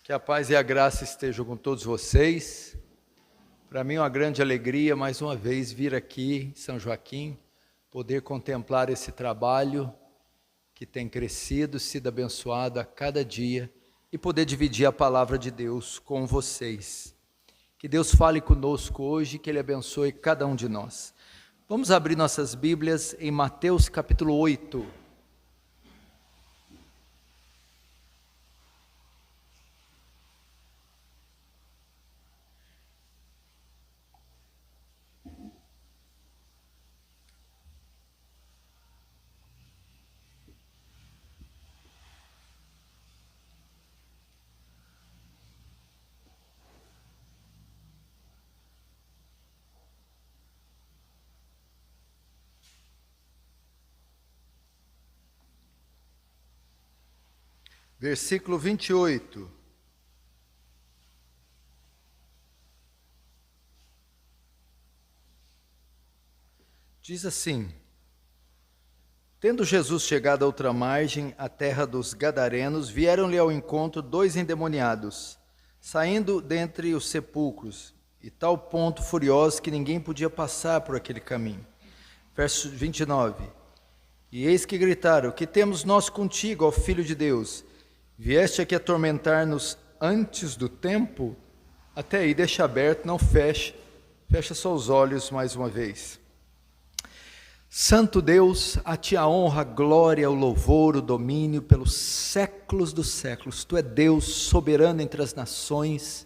Que a paz e a graça estejam com todos vocês. Para mim é uma grande alegria, mais uma vez, vir aqui em São Joaquim, poder contemplar esse trabalho que tem crescido, sido abençoado a cada dia e poder dividir a palavra de Deus com vocês. Que Deus fale conosco hoje, que Ele abençoe cada um de nós. Vamos abrir nossas Bíblias em Mateus capítulo 8. Versículo 28. Diz assim: Tendo Jesus chegado à outra margem, a terra dos Gadarenos, vieram-lhe ao encontro 2 endemoniados, saindo dentre os sepulcros, e tal ponto furiosos que ninguém podia passar por aquele caminho. Verso 29. E eis que gritaram: Que temos nós contigo, ó Filho de Deus? Vieste aqui atormentar-nos antes do tempo? Até aí, deixa aberto, não fecha. Fecha só os olhos mais uma vez. Santo Deus, a Ti a honra, a glória, o louvor, o domínio pelos séculos dos séculos. Tu é Deus soberano entre as nações.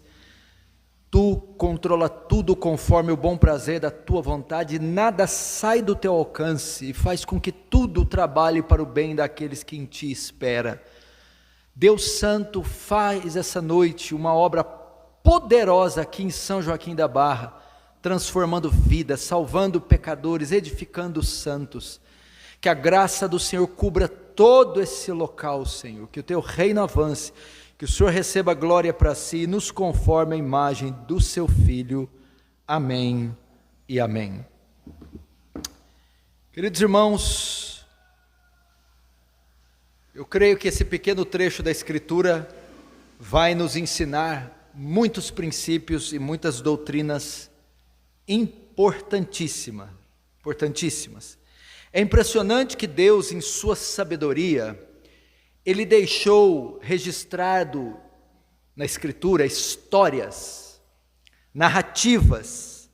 Tu controla tudo conforme o bom prazer da Tua vontade. Nada sai do Teu alcance e faz com que tudo trabalhe para o bem daqueles que em Ti esperam. Deus Santo, faz essa noite uma obra poderosa aqui em São Joaquim da Barra, transformando vidas, salvando pecadores, edificando os santos. Que a graça do Senhor cubra todo esse local, Senhor, que o Teu reino avance, que o Senhor receba glória para si e nos conforme a imagem do Seu Filho. Amém e amém. Queridos irmãos, eu creio que esse pequeno trecho da Escritura vai nos ensinar muitos princípios e muitas doutrinas importantíssimas. É impressionante que Deus, em sua sabedoria, Ele deixou registrado na Escritura histórias, narrativas,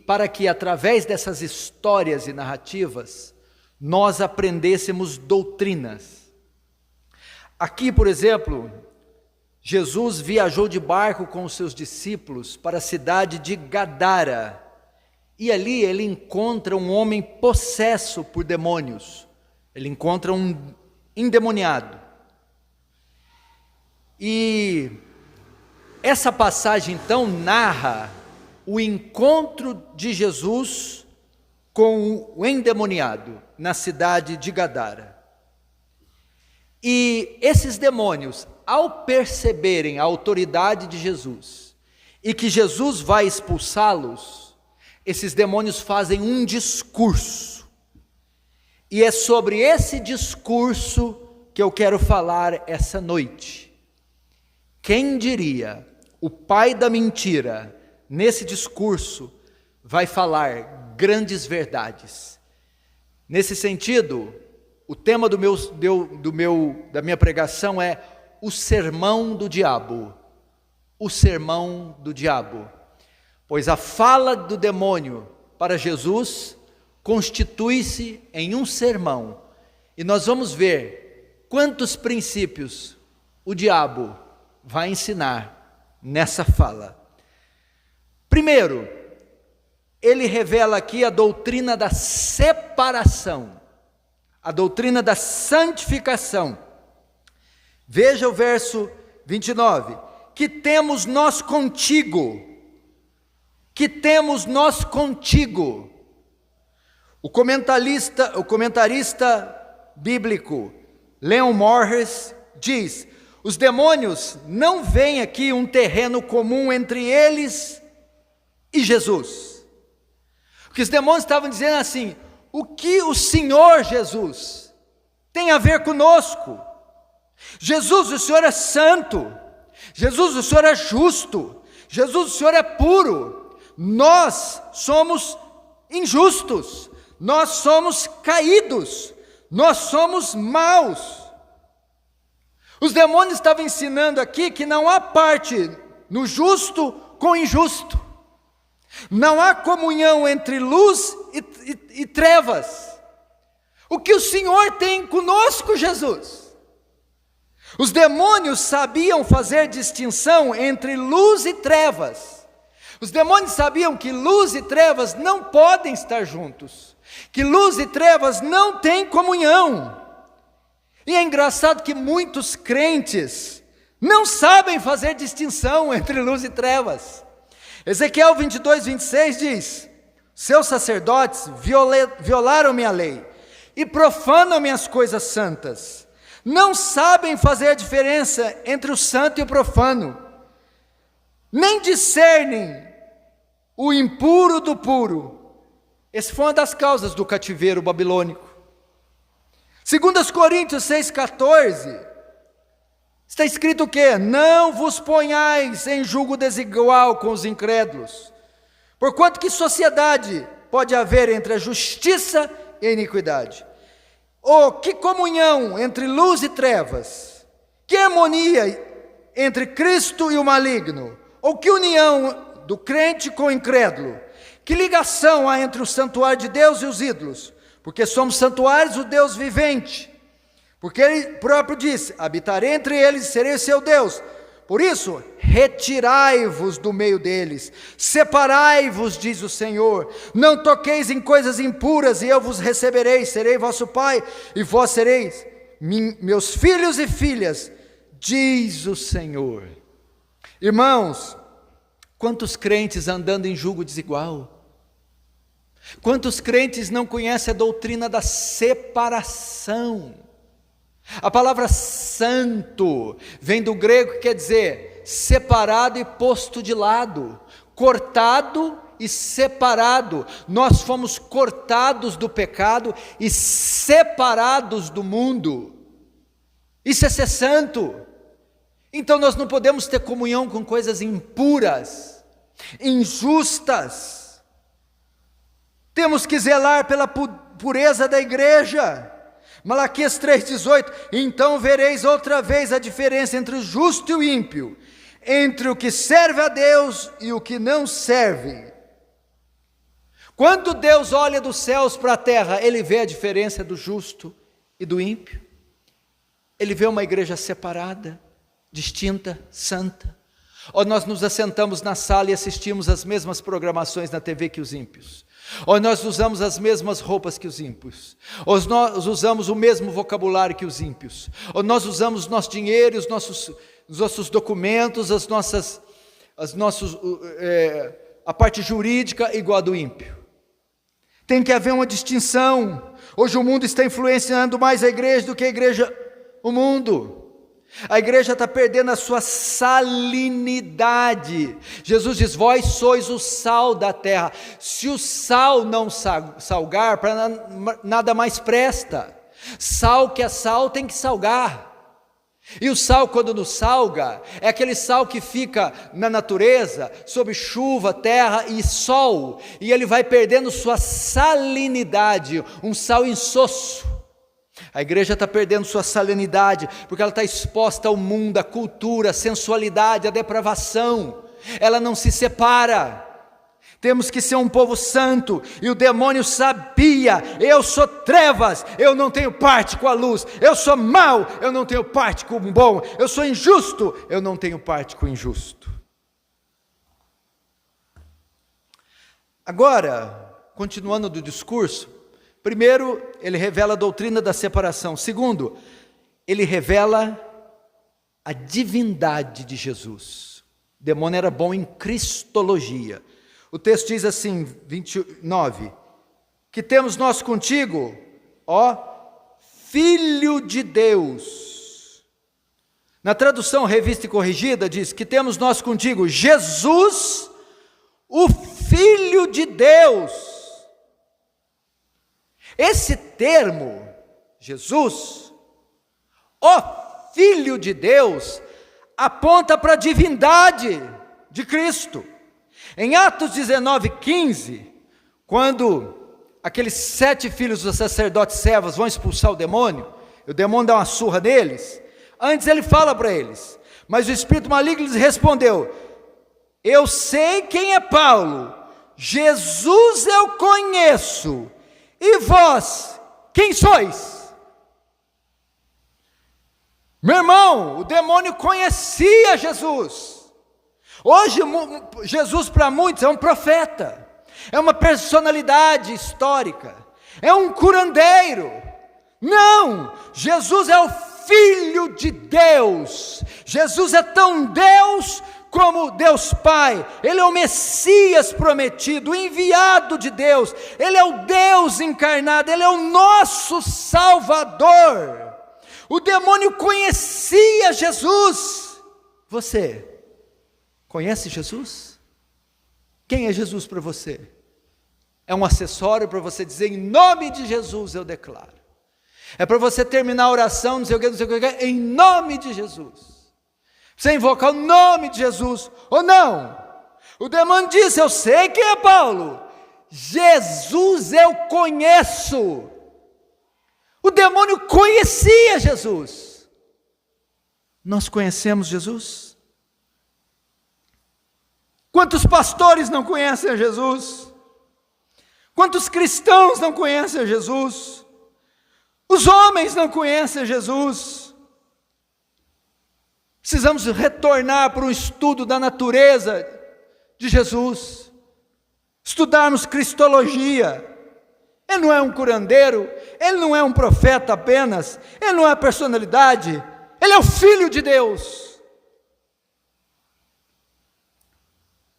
para que através dessas histórias e narrativas, nós aprendêssemos doutrinas. Aqui, por exemplo, Jesus viajou de barco com os seus discípulos para a cidade de Gadara, e ali ele encontra um homem possesso por demônios, ele encontra um endemoniado, e essa passagem então narra o encontro de Jesus com o endemoniado na cidade de Gadara. E esses demônios, ao perceberem a autoridade de Jesus e que Jesus vai expulsá-los, esses demônios fazem um discurso. E é sobre esse discurso que eu quero falar essa noite. Quem diria, o pai da mentira, nesse discurso, vai falar grandes verdades. Nesse sentido, o tema da minha pregação é o sermão do diabo. O sermão do diabo. Pois a fala do demônio para Jesus constitui-se em um sermão. E nós vamos ver quantos princípios o diabo vai ensinar nessa fala. Primeiro, ele revela aqui a doutrina da separação, a doutrina da santificação. Veja o verso 29, que temos nós contigo, O comentarista bíblico Leon Morris diz: os demônios não veem aqui um terreno comum entre eles e Jesus. Porque os demônios estavam dizendo assim: o que o Senhor Jesus tem a ver conosco? Jesus, o Senhor é santo, Jesus, o Senhor é justo. Jesus, o Senhor é puro. Nós somos injustos. Nós somos caídos. Nós somos maus. Os demônios estavam ensinando aqui que não há parte no justo com o injusto. Não há comunhão entre luz e trevas. O que o Senhor tem conosco, Jesus? Os demônios sabiam fazer distinção entre luz e trevas. Os demônios sabiam que luz e trevas não podem estar juntos, que luz e trevas não têm comunhão. E é engraçado que muitos crentes não sabem fazer distinção entre luz e trevas. Ezequiel 22, 26 diz: seus sacerdotes violaram minha lei e profanam minhas coisas santas. Não sabem fazer a diferença entre o santo e o profano, nem discernem o impuro do puro. Essa foi uma das causas do cativeiro babilônico. 2 Coríntios 6,14, está escrito o quê? Não vos ponhais em julgo desigual com os incrédulos, porquanto que sociedade pode haver entre a justiça e a iniquidade? Ou que comunhão entre luz e trevas? Que harmonia entre Cristo e o maligno? Ou que união do crente com o incrédulo? Que ligação há entre o santuário de Deus e os ídolos? Porque somos santuários do Deus vivente. Porque Ele próprio disse: habitarei entre eles e serei seu Deus. Por isso, retirai-vos do meio deles, separai-vos, diz o Senhor, não toqueis em coisas impuras, e eu vos receberei, serei vosso pai, e vós sereis meus filhos e filhas, diz o Senhor. Irmãos, quantos crentes andando em julgo desigual? Quantos crentes não conhecem a doutrina da separação? A palavra santo vem do grego que quer dizer separado e posto de lado, cortado e separado. Nós fomos cortados do pecado e separados do mundo. Isso é ser santo. Então nós não podemos ter comunhão com coisas impuras, injustas. Temos que zelar pela pureza da igreja. Malaquias 3,18, então vereis outra vez a diferença entre o justo e o ímpio, entre o que serve a Deus e o que não serve. Quando Deus olha dos céus para a terra, Ele vê a diferença do justo e do ímpio. Ele vê uma igreja separada, distinta, santa. Ou nós nos assentamos na sala e assistimos as mesmas programações na TV que os ímpios. Ou nós usamos as mesmas roupas que os ímpios, ou nós usamos o mesmo vocabulário que os ímpios, ou nós usamos nosso dinheiro, os nossos documentos, a parte jurídica igual a do ímpio. Tem que haver uma distinção. Hoje o mundo está influenciando mais a igreja do que a igreja o mundo. A igreja está perdendo a sua salinidade. Jesus diz: vós sois o sal da terra. Se o sal não salgar, para nada mais presta. Sal que é sal tem que salgar. E o sal, quando nos salga, é aquele sal que fica na natureza, sob chuva, terra e sol, e ele vai perdendo sua salinidade, um sal insosso. A igreja está perdendo sua salinidade, porque ela está exposta ao mundo, à cultura, à sensualidade, à depravação. Ela não se separa. Temos que ser um povo santo, e o demônio sabia: eu sou trevas, eu não tenho parte com a luz. Eu sou mau, eu não tenho parte com o bom. Eu sou injusto, eu não tenho parte com o injusto. Agora, continuando do discurso, primeiro, ele revela a doutrina da separação. Segundo, ele revela a divindade de Jesus. O demônio era bom em cristologia. O texto diz assim, 29, que temos nós contigo, ó Filho de Deus. Na tradução Revista e Corrigida diz que temos nós contigo Jesus, o Filho de Deus. Esse termo, Jesus, ó Filho de Deus, aponta para a divindade de Cristo. Em Atos 19:15, quando aqueles 7 filhos dos sacerdotes servos vão expulsar o demônio dá uma surra neles, antes ele fala para eles: mas o espírito maligno lhes respondeu: eu sei quem é Paulo, Jesus eu conheço, e vós, quem sois? Meu irmão, o demônio conhecia Jesus. Hoje, Jesus para muitos é um profeta, é uma personalidade histórica, é um curandeiro. Não, Jesus é o Filho de Deus. Jesus é tão Deus como Deus Pai. Ele é o Messias prometido, o enviado de Deus. Ele é o Deus encarnado, Ele é o nosso Salvador. O demônio conhecia Jesus. Você conhece Jesus? Quem é Jesus para você? É um acessório para você dizer: em nome de Jesus eu declaro. É para você terminar a oração, não sei o que, em nome de Jesus. Você invocar o nome de Jesus, ou não? O demônio disse: eu sei quem é Paulo, Jesus eu conheço. O demônio conhecia Jesus. Nós conhecemos Jesus? Quantos pastores não conhecem a Jesus? Quantos cristãos não conhecem a Jesus? Os homens não conhecem Jesus. Precisamos retornar para um estudo da natureza de Jesus, estudarmos cristologia. Ele não é um curandeiro, ele não é um profeta apenas, ele não é a personalidade, ele é o Filho de Deus.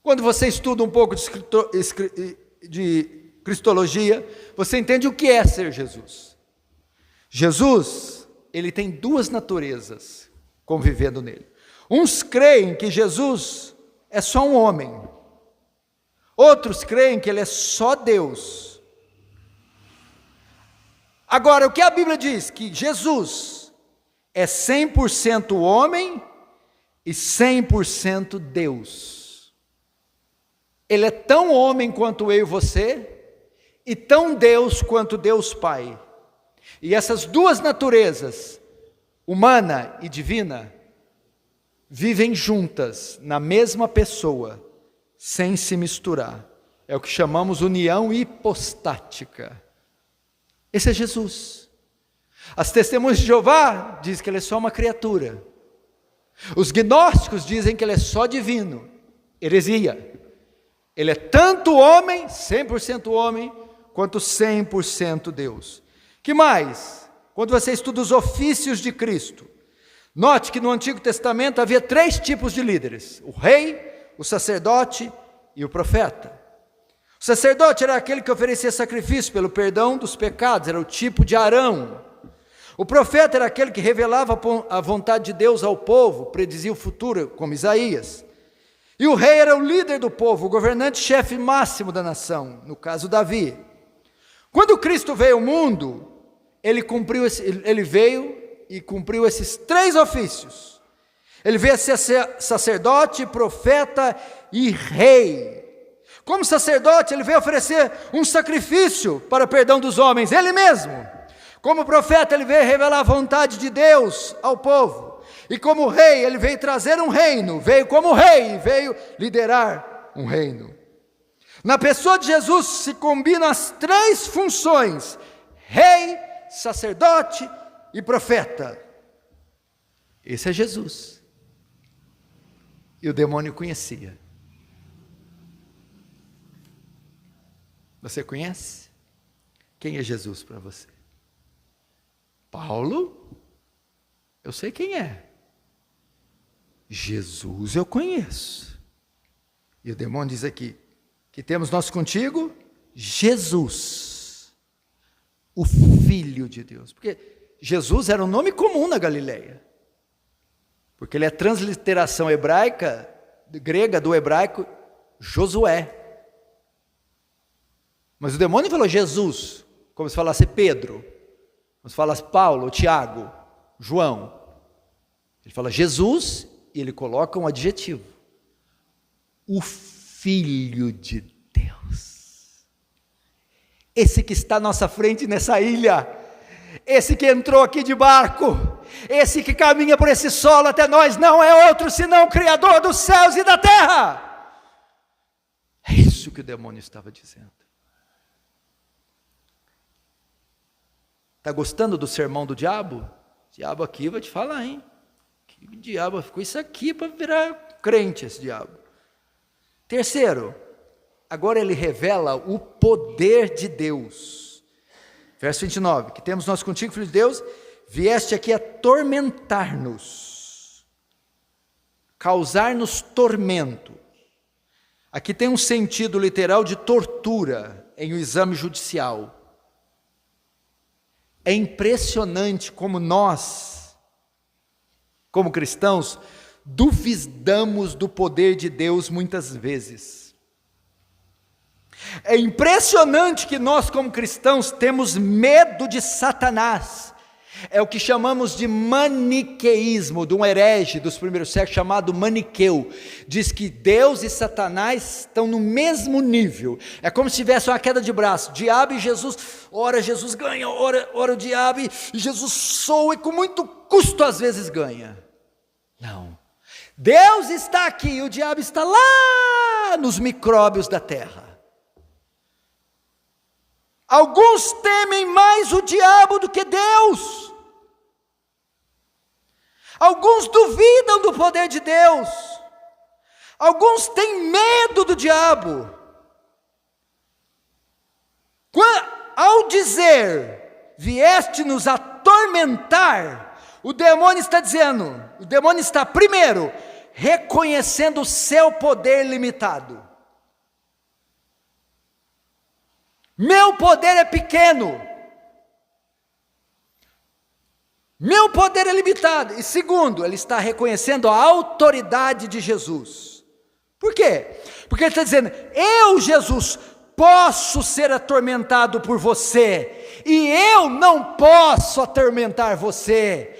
Quando você estuda um pouco de cristologia, você entende o que é ser Jesus. Jesus, ele tem 2 naturezas convivendo nele. Uns creem que Jesus é só um homem, outros creem que ele é só Deus. Agora, o que a Bíblia diz? Que Jesus é 100% homem e 100% Deus. Ele é tão homem quanto eu e você, e tão Deus quanto Deus Pai. E essas 2 naturezas, humana e divina, vivem juntas, na mesma pessoa, sem se misturar. É o que chamamos união hipostática. Esse é Jesus. As testemunhas de Jeová dizem que ele é só uma criatura. Os gnósticos dizem que ele é só divino. Heresia. Ele é tanto homem, 100% homem, quanto 100% Deus. Que mais? Quando você estuda os ofícios de Cristo, note que no Antigo Testamento havia 3 tipos de líderes: o rei, o sacerdote e o profeta. O sacerdote era aquele que oferecia sacrifício pelo perdão dos pecados, era o tipo de Arão. O profeta era aquele que revelava a vontade de Deus ao povo, predizia o futuro, como Isaías. E o rei era o líder do povo, o governante-chefe máximo da nação, no caso Davi. Quando Cristo veio ao mundo, ele veio e cumpriu esses 3 ofícios. Ele veio a ser sacerdote, profeta e rei. Como sacerdote, ele veio oferecer um sacrifício para o perdão dos homens, ele mesmo. Como profeta, ele veio revelar a vontade de Deus ao povo. E como rei, ele veio trazer um reino, veio como rei e veio liderar um reino. Na pessoa de Jesus se combinam as 3 funções: rei, sacerdote e profeta. Esse é Jesus. E o demônio conhecia. Você conhece? Quem é Jesus para você? Paulo? Eu sei quem é. Jesus eu conheço. E o demônio diz aqui: que temos nós contigo? Jesus, o Filho de Deus. Porque Jesus era um nome comum na Galileia. Porque ele é transliteração hebraica, grega do hebraico, Josué. Mas o demônio falou Jesus, como se falasse Pedro, como se falasse Paulo, Tiago, João. Ele fala Jesus e ele coloca um adjetivo: o Filho de Deus. Esse que está à nossa frente nessa ilha, esse que entrou aqui de barco, esse que caminha por esse solo até nós, não é outro senão o Criador dos céus e da terra. É isso que o demônio estava dizendo. Está gostando do sermão do diabo? O diabo aqui vai te falar, hein? Que diabo, ficou isso aqui para virar crente, esse diabo. Terceiro, agora ele revela o poder de Deus. Verso 29, que temos nós contigo, filho de Deus, vieste aqui atormentar-nos, causar-nos tormento. Aqui tem um sentido literal de tortura em um exame judicial. É impressionante como nós, como cristãos, duvidamos do poder de Deus muitas vezes. É impressionante que nós, como cristãos, temos medo de Satanás. É o que chamamos de maniqueísmo, de um herege dos primeiros séculos chamado Maniqueu. Diz que Deus e Satanás estão no mesmo nível. É como se tivesse uma queda de braço. Diabo e Jesus, ora Jesus ganha, ora o diabo, e Jesus soa e com muito custo às vezes ganha. Não. Deus está aqui e o diabo está lá nos micróbios da terra. Alguns temem mais o diabo do que Deus. Alguns duvidam do poder de Deus. Alguns têm medo do diabo. Ao dizer, vieste nos atormentar, o demônio está dizendo, o demônio está primeiro reconhecendo o seu poder limitado. Meu poder é pequeno. Meu poder é limitado. E segundo, ele está reconhecendo a autoridade de Jesus. Por quê? Porque ele está dizendo, eu, Jesus, posso ser atormentado por você, e eu não posso atormentar você.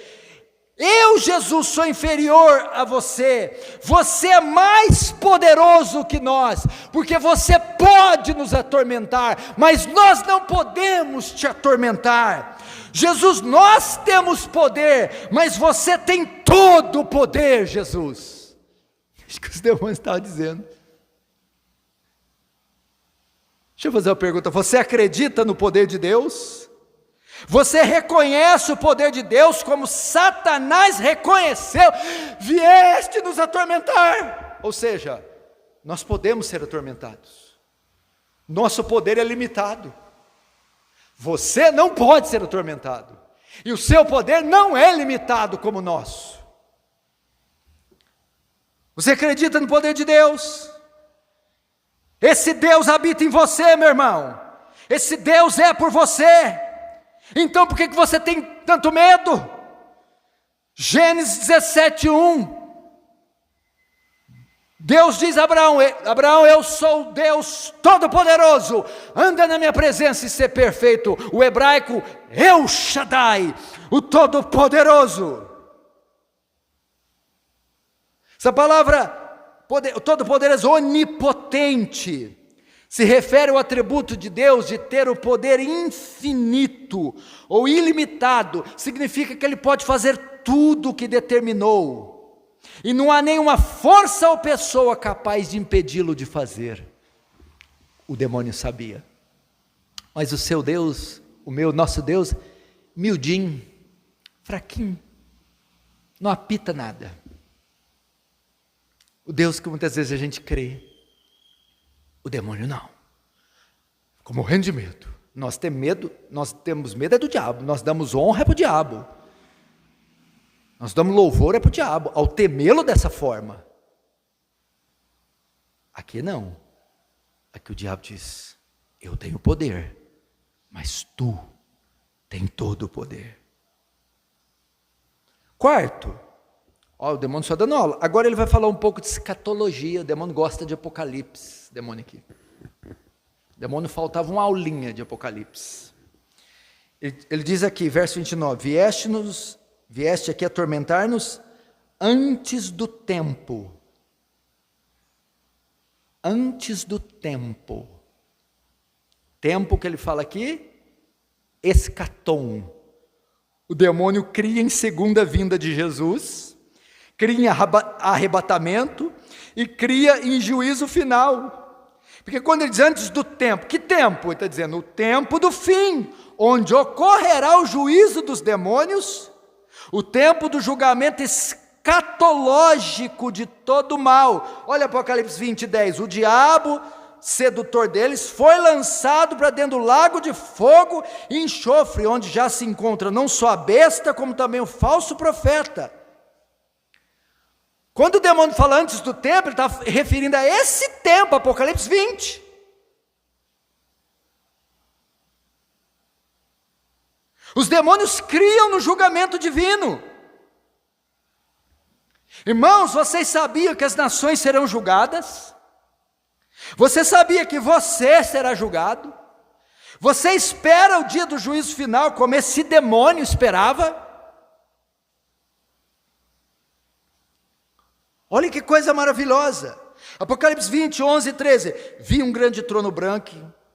Eu, Jesus, sou inferior a você. Você é mais poderoso que nós, porque você pode nos atormentar, mas nós não podemos te atormentar. Jesus, nós temos poder, mas você tem todo o poder, Jesus. Acho que os demônios estavam dizendo. Deixa eu fazer uma pergunta, você acredita no poder de Deus? Você reconhece o poder de Deus como Satanás reconheceu? Vieste nos atormentar. Ou seja, nós podemos ser atormentados. Nosso poder é limitado. Você não pode ser atormentado. E o seu poder não é limitado como o nosso. Você acredita no poder de Deus? Esse Deus habita em você, meu irmão. Esse Deus é por você. Então por que você tem tanto medo? Gênesis 17:1. Deus diz a Abraão, Abraão, eu sou Deus Todo-Poderoso, anda na minha presença e ser perfeito. O hebraico, El Shaddai, o Todo-Poderoso. Essa palavra, o Todo-Poderoso, onipotente, se refere ao atributo de Deus de ter o poder infinito ou ilimitado. Significa que Ele pode fazer tudo o que determinou. E não há nenhuma força ou pessoa capaz de impedi-lo de fazer. O demônio sabia. Mas o seu Deus, nosso Deus, miudinho, fraquinho, não apita nada. O Deus que muitas vezes a gente crê, o demônio não. Ficou morrendo de medo. Nós temos medo é do diabo, nós damos honra para o diabo. Nós damos louvor é para o diabo, ao temê-lo dessa forma. Aqui não. Aqui o diabo diz, eu tenho poder, mas tu tens todo o poder. Quarto, o demônio só dando aula. Agora ele vai falar um pouco de escatologia. O demônio gosta de Apocalipse. Demônio aqui. O demônio faltava uma aulinha de Apocalipse. Ele diz aqui, verso 29, vieste aqui atormentar-nos antes do tempo. Antes do tempo. Tempo que ele fala aqui, escatom. O demônio cria em segunda vinda de Jesus, cria em arrebatamento e cria em juízo final. Porque quando ele diz antes do tempo, que tempo? Ele está dizendo o tempo do fim, onde ocorrerá o juízo dos demônios, o tempo do julgamento escatológico de todo o mal. Olha Apocalipse 20:10, o diabo, sedutor deles, foi lançado para dentro do lago de fogo e enxofre, onde já se encontra não só a besta, como também o falso profeta. Quando o demônio fala antes do tempo, ele está referindo a esse tempo, Apocalipse 20. Os demônios criam no julgamento divino. Irmãos, vocês sabiam que as nações serão julgadas? Você sabia que você será julgado? Você espera o dia do juízo final como esse demônio esperava? Olha que coisa maravilhosa. Apocalipse 20, 11 e 13. Vi um grande trono branco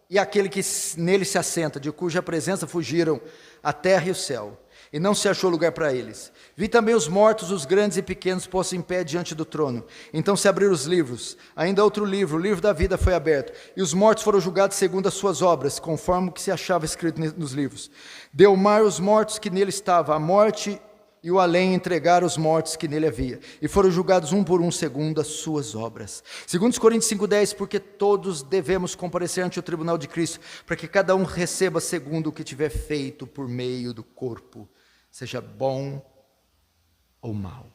e aquele que nele se assenta, de cuja presença fugiram a terra e o céu, e não se achou lugar para eles. Vi também os mortos, os grandes e pequenos, postos em pé diante do trono. Então se abriram os livros. Ainda outro livro, o livro da vida, foi aberto. E os mortos foram julgados segundo as suas obras, conforme o que se achava escrito nos livros. Deu o mar os mortos que nele estavam. A morte e o além entregaram os mortos que nele havia. E foram julgados um por um, segundo as suas obras. Segundo Coríntios 5:10, porque todos devemos comparecer ante o tribunal de Cristo, para que cada um receba segundo o que tiver feito por meio do corpo, seja bom ou mal.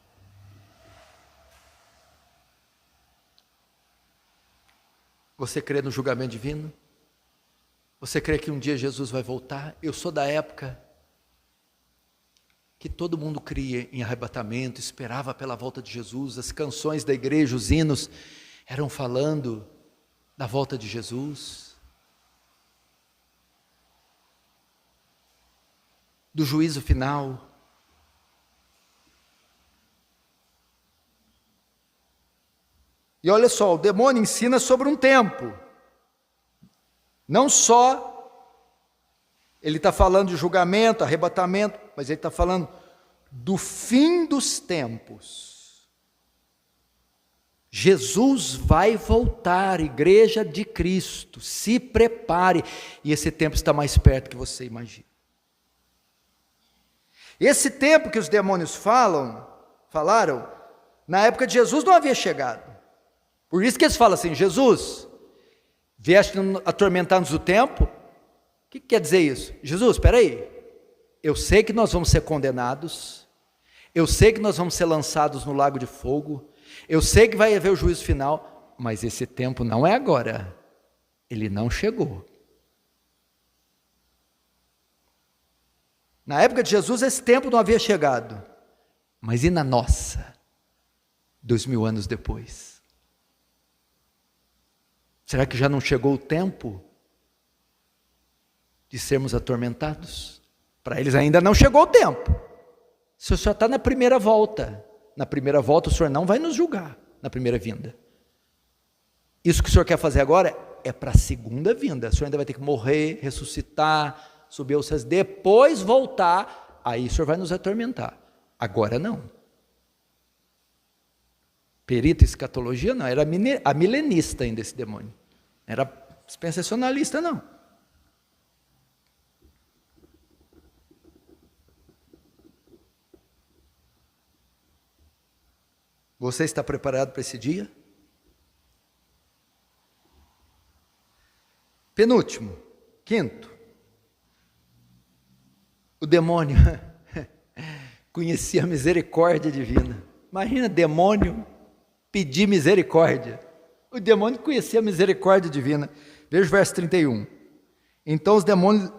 Você crê no julgamento divino? Você crê que um dia Jesus vai voltar? Eu sou da época que todo mundo cria em arrebatamento, esperava pela volta de Jesus. As canções da igreja, os hinos, eram falando da volta de Jesus, do juízo final. E olha só, o demônio ensina sobre um tempo. Não só ele está falando de julgamento, arrebatamento, mas ele está falando do fim dos tempos. Jesus vai voltar, igreja de Cristo, se prepare, e esse tempo está mais perto que você imagina. Esse tempo que os demônios falaram, na época de Jesus não havia chegado. Por isso que eles falam assim: Jesus, vieste atormentar-nos o tempo? O que quer dizer isso? Jesus, espera aí, eu sei que nós vamos ser condenados, eu sei que nós vamos ser lançados no lago de fogo, eu sei que vai haver o juízo final, mas esse tempo não é agora, ele não chegou. Na época de Jesus esse tempo não havia chegado, mas e na nossa, 2000 anos depois? Será que já não chegou o tempo de sermos atormentados? Para eles ainda não chegou o tempo. O Senhor só está na primeira volta. Na primeira volta o Senhor não vai nos julgar, na primeira vinda. Isso que o Senhor quer fazer agora é para a segunda vinda. O Senhor ainda vai ter que morrer, ressuscitar, subir aos céus, depois voltar, aí o Senhor vai nos atormentar. Agora não. Perito em escatologia não, era a milenista ainda esse demônio. Não era dispensacionalista não. Você está preparado para esse dia? Penúltimo, quinto, o demônio conhecia a misericórdia divina. Imagina demônio pedir misericórdia. O demônio conhecia a misericórdia divina. Veja o verso 31. Então os demônios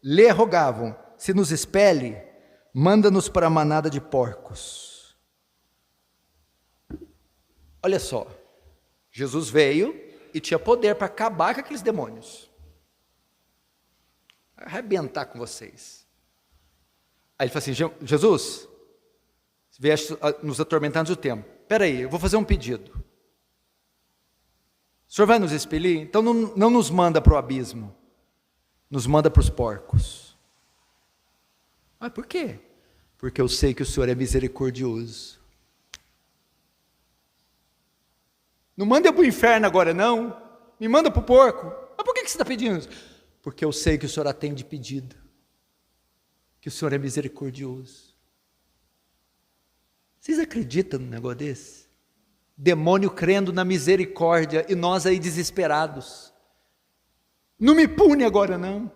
lhe rogavam: se nos expele, manda-nos para a manada de porcos. Olha só, Jesus veio e tinha poder para acabar com aqueles demônios, arrebentar com vocês. Aí ele fala assim: Jesus, vieste nos atormentando o tempo. Espera aí, eu vou fazer um pedido. O senhor vai nos expelir? Então não nos manda para o abismo, nos manda para os porcos. Mas por quê? Porque eu sei que o Senhor é misericordioso. Não manda eu para o inferno agora não, me manda para o porco. Mas por que você está pedindo isso? Porque eu sei que o Senhor atende pedido, que o Senhor é misericordioso. Vocês acreditam num negócio desse? Demônio crendo na misericórdia e nós aí desesperados. Não me pune agora não.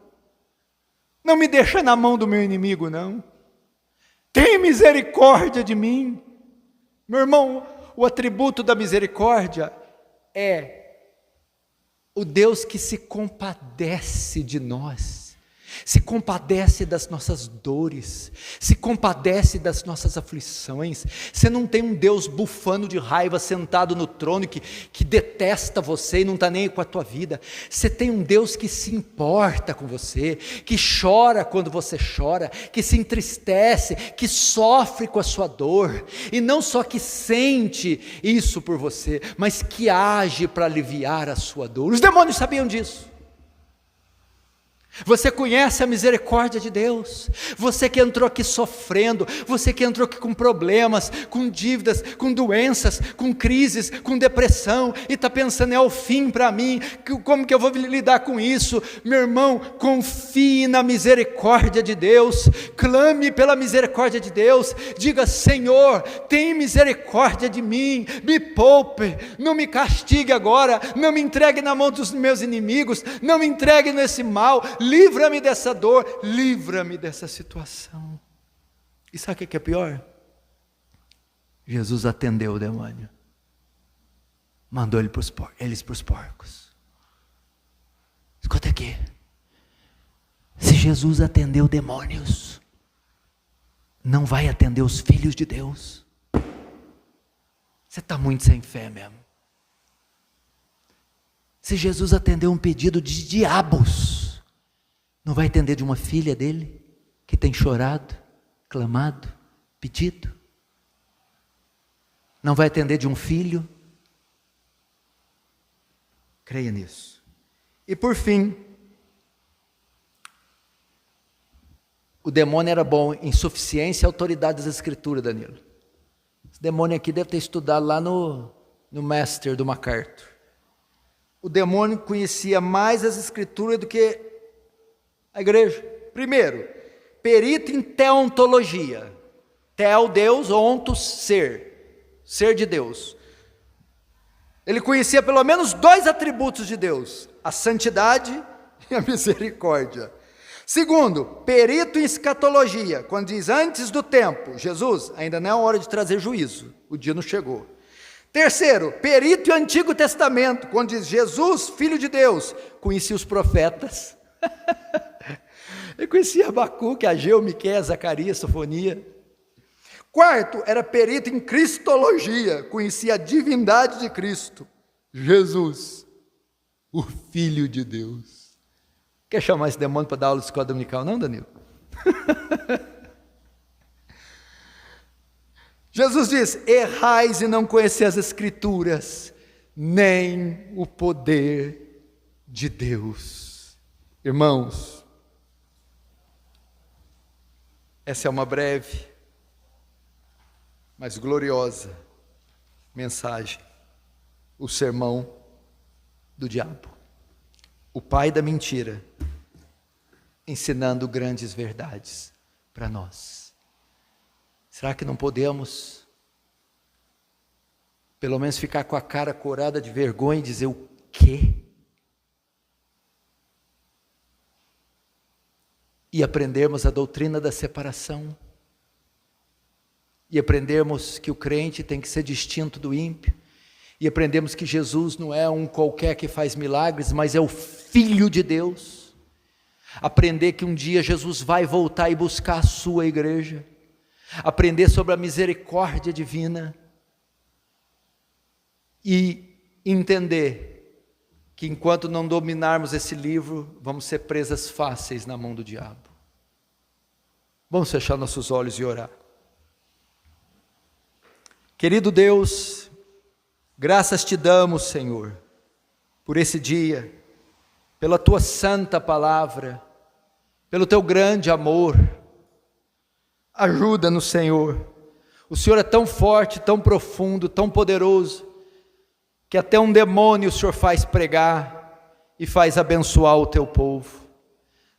Não me deixa na mão do meu inimigo não. Tem misericórdia de mim. Meu irmão, o atributo da misericórdia é o Deus que se compadece de nós, se compadece das nossas dores, se compadece das nossas aflições. Você não tem um Deus bufando de raiva, sentado no trono, que detesta você e não está nem aí com a tua vida. Você tem um Deus que se importa com você, que chora quando você chora, que se entristece, que sofre com a sua dor, e não só que sente isso por você, mas que age para aliviar a sua dor. Os demônios sabiam disso. Você conhece a misericórdia de Deus, você que entrou aqui sofrendo, você que entrou aqui com problemas, com dívidas, com doenças, com crises, com depressão, e está pensando, é o fim para mim, como que eu vou lidar com isso? Meu irmão, confie na misericórdia de Deus, clame pela misericórdia de Deus, diga, Senhor, tem misericórdia de mim, me poupe, não me castigue agora, não me entregue na mão dos meus inimigos, não me entregue nesse mal, livra-me dessa dor, livra-me dessa situação. E sabe o que é pior? Jesus atendeu o demônio, mandou eles para os porcos. Escuta aqui, se Jesus atendeu demônios, não vai atender os filhos de Deus? Você está muito sem fé mesmo. Se Jesus atendeu um pedido de diabos, não vai atender de uma filha dele, que tem chorado, clamado, pedido? Não vai atender de um filho? Creia nisso. E por fim, o demônio era bom em suficiência e autoridade das escrituras, Danilo. Esse demônio aqui deve ter estudado lá no Master do MacArthur. O demônio conhecia mais as escrituras do que a igreja. Primeiro, perito em teontologia. Teo, Deus, ontos, ser de Deus. Ele conhecia pelo menos 2 atributos de Deus: a santidade e a misericórdia. Segundo, perito em escatologia, quando diz antes do tempo, Jesus, ainda não é hora de trazer juízo, o dia não chegou. Terceiro, perito em Antigo Testamento, quando diz Jesus, Filho de Deus, conhecia os profetas. Ele conhecia Abacuque, Ageu, Miqueias, Zacarias, Sofonia. Quarto, era perito em cristologia, conhecia a divindade de Cristo, Jesus, o Filho de Deus. Quer chamar esse demônio para dar aula de escola dominical, não, Danilo? Jesus diz, errais e não conheceis as escrituras, nem o poder de Deus. Irmãos, essa é uma breve, mas gloriosa mensagem, o sermão do diabo, o pai da mentira, ensinando grandes verdades para nós. Será que não podemos, pelo menos ficar com a cara corada de vergonha e dizer o quê? E aprendermos a doutrina da separação, e aprendermos que o crente tem que ser distinto do ímpio, e aprendemos que Jesus não é um qualquer que faz milagres, mas é o Filho de Deus. Aprender que um dia Jesus vai voltar e buscar a sua igreja, aprender sobre a misericórdia divina, e entender que enquanto não dominarmos esse livro, vamos ser presas fáceis na mão do diabo. Vamos fechar nossos olhos e orar. Querido Deus, graças te damos, Senhor, por esse dia, pela tua santa palavra, pelo teu grande amor. Ajuda-nos, Senhor. O Senhor é tão forte, tão profundo, tão poderoso, que até um demônio o Senhor faz pregar e faz abençoar o teu povo.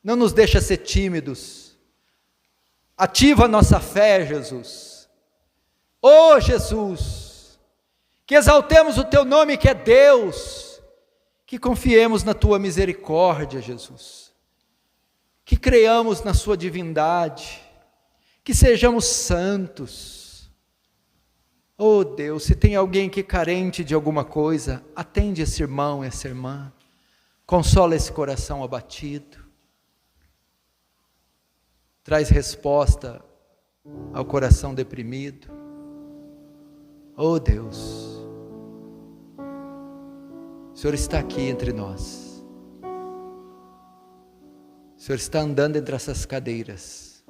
Não nos deixa ser tímidos. Ativa a nossa fé, Jesus. Oh, Jesus, que exaltemos o teu nome, que é Deus, que confiemos na tua misericórdia, Jesus, que creiamos na sua divindade, que sejamos santos. Oh Deus, se tem alguém que é carente de alguma coisa, atende esse irmão, essa irmã, consola esse coração abatido, traz resposta ao coração deprimido. Oh Deus, o Senhor está aqui entre nós, o Senhor está andando entre essas cadeiras,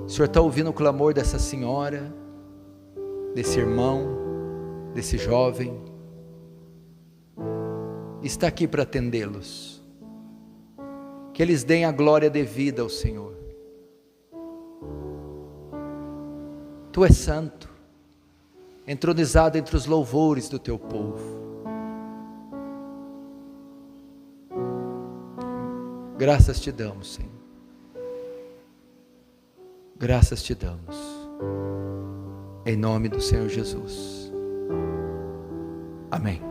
o Senhor está ouvindo o clamor dessa senhora, desse irmão, desse jovem, está aqui para atendê-los, que eles deem a glória devida ao Senhor. Tu és santo, entronizado entre os louvores do teu povo. Graças te damos, Senhor. Graças te damos. Em nome do Senhor Jesus. Amém.